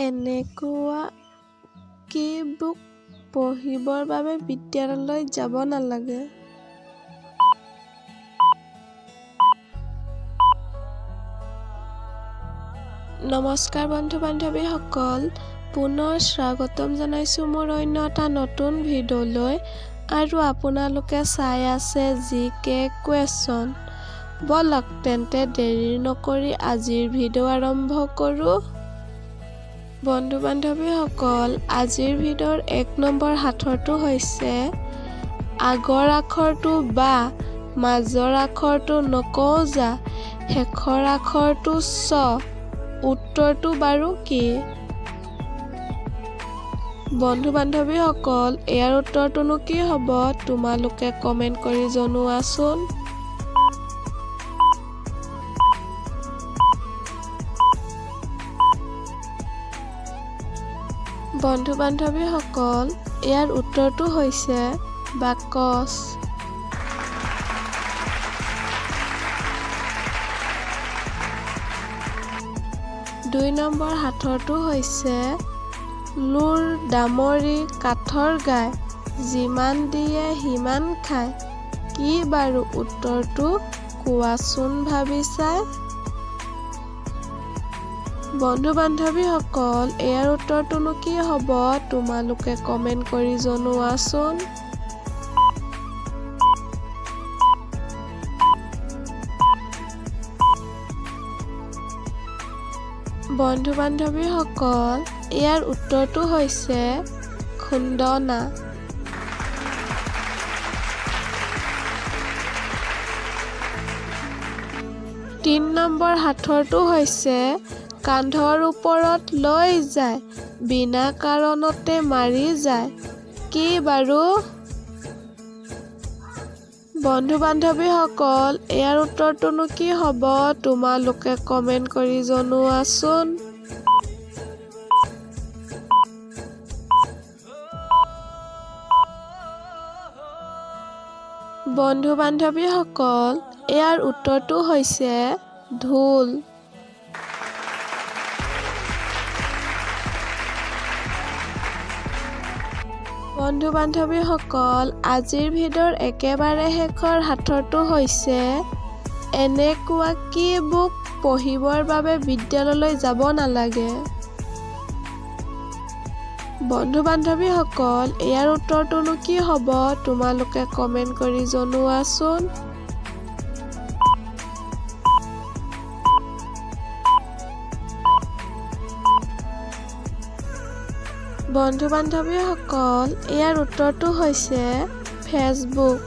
এনেকুৱা কি বুক পঢ়িবৰ বাবে বিদ্যালয়লৈ যাব নালাগে। নমস্কাৰ বন্ধু-বান্ধৱীসকল, পুনৰ স্বাগতম জনাইছোঁ মোৰ অন্য এটা নতুন ভিডিঅ'লৈ। আৰু আপোনালোকে চাই আছে GK কুৱেশ্যন। বলক তেন্তে দেৰি নকৰি আজিৰ ভিডিঅ' আৰম্ভ কৰোঁ। বন্ধু-বান্ধৱীসকল, আজিৰ ভিডিঅ'ৰ 1 নম্বৰ সাঁথৰটো হৈছে আগৰ আখৰটো বা, মাজৰ আখৰটো নকওঁ যা, শেষৰ আখৰটো চ। উত্তৰটো বাৰু কি? বন্ধু-বান্ধৱীসকল, ইয়াৰ উত্তৰটোনো কি হ'ব? তোমালোকে কমেণ্ট কৰি জনোৱাচোন। বন্ধু-বান্ধৱীসকল, ইয়াৰ উত্তৰটো হৈছে বাকচ। দুই নম্বৰ সাঁথৰটো হৈছে লোৰ দামৰি কাঠৰ গায়, যিমান দিয়ে সিমান খায়। কি বাৰু উত্তৰটো? কোৱাচোন ভাবি চাই। বন্ধু-বান্ধৱীসকল, ইয়াৰ উত্তৰটোনো কি হ'ব? তোমালোকে কমেণ্ট কৰি জনোৱাচোন। বন্ধু-বান্ধৱীসকল, ইয়াৰ উত্তৰটো হৈছে খুন্দনা। 3 নম্বৰ সাঁথৰটো হৈছে কান্ধৰ ওপৰত লৈ যায়, বিনা কাৰণতে মাৰি যায়। কি বাৰু? বন্ধু-বান্ধৱীসকল, ইয়াৰ উত্তৰটোনো কি হ'ব? তোমালোকে কমেণ্ট কৰি জনোৱাচোন। বন্ধু-বান্ধৱীসকল, ইয়াৰ উত্তৰটো হৈছে ঢোল। বন্ধু-বান্ধৱীসকল, আজিৰ ভিডিঅ'ৰ একেবাৰে শেষৰ সাঁথৰটো হৈছে এনেকুৱা কি বুক পঢ়িবৰ বাবে বিদ্যালয়লৈ যাব নালাগে। বন্ধু-বান্ধৱীসকল, ইয়াৰ উত্তৰটোনো কি হ'ব? তোমালোকে কমেণ্ট কৰি জনোৱাচোন। বন্ধু-বান্ধৱীসকল, ইয়াৰ উত্তৰটো হৈছে ফেচবুক।